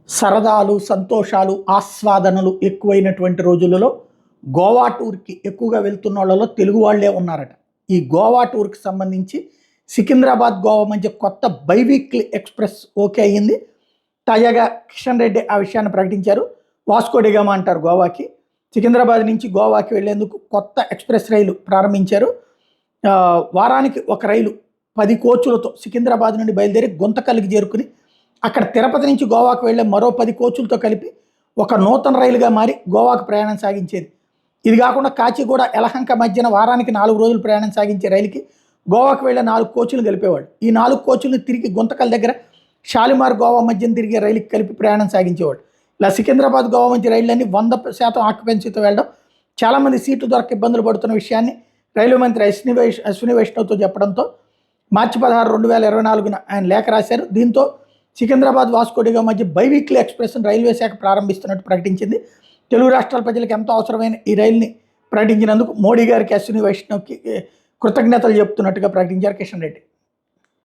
సరదాలు, సంతోషాలు, ఆస్వాదనలు ఎక్కువైనటువంటి రోజులలో గోవా టూర్‌కి ఎక్కువగా వెళ్తున్న వాళ్ళలో తెలుగు వాళ్ళే ఉన్నారట. ఈ గోవా టూర్‌కి సంబంధించి సికింద్రాబాద్, గోవా మధ్య కొత్త బైవీక్లీ ఎక్స్‌ప్రెస్ ఓకే అయ్యింది. తాజాగా కిషన్ రెడ్డి ఆ విషయాన్ని ప్రకటించారు. వాస్కో డి గామా అంటారు గోవాకి. సికింద్రాబాద్ నుంచి గోవాకి వెళ్లేందుకు కొత్త ఎక్స్‌ప్రెస్ రైలు ప్రారంభించారు. వారానికి ఒక రైలు 10 కోచులతో సికింద్రాబాద్ నుండి బయలుదేరి గుంతకల్లుకి చేరుకుని అక్కడ తిరుపతి నుంచి గోవాకు వెళ్ళే మరో 10 కోచులతో కలిపి ఒక నూతన రైలుగా మారి గోవాకు ప్రయాణం సాగించేది. ఇది కాకుండా కాచిగూడ, యలహంక మధ్యన వారానికి 4 రోజులు ప్రయాణం సాగించే రైలుకి గోవాకు వెళ్ళే 4 కోచులు కలిపేవాడు. ఈ 4 కోచులను తిరిగి గుంతకల్ దగ్గర షాలిమార్, గోవా మధ్యన తిరిగే రైలుకి కలిపి ప్రయాణం సాగించేవాడు. ఇలా సికింద్రాబాద్, గోవా మధ్య రైళ్ళన్నీ 100% ఆక్యుపెన్సీతో వెళ్ళడం, చాలామంది సీట్లు దొరక ఇబ్బందులు పడుతున్న విషయాన్ని రైల్వే మంత్రి అశ్విని వైష్ణవ్తో చెప్పడంతో మార్చి 16, 2024న ఆయన లేఖ రాశారు. దీంతో సికింద్రాబాద్, వాస్కో డి గామా మధ్య బైవీక్లీ ఎక్స్‌ప్రెస్‌ను రైల్వే శాఖ ప్రారంభిస్తున్నట్టు ప్రకటించింది. తెలుగు రాష్ట్రాల ప్రజలకు ఎంతో అవసరమైన ఈ రైలుని ప్రకటించినందుకు మోడీ గారికి, అశ్విని వైష్ణవ్కి కృతజ్ఞతలు చెప్తున్నట్టుగా ప్రకటించారు కిషన్ రెడ్డి.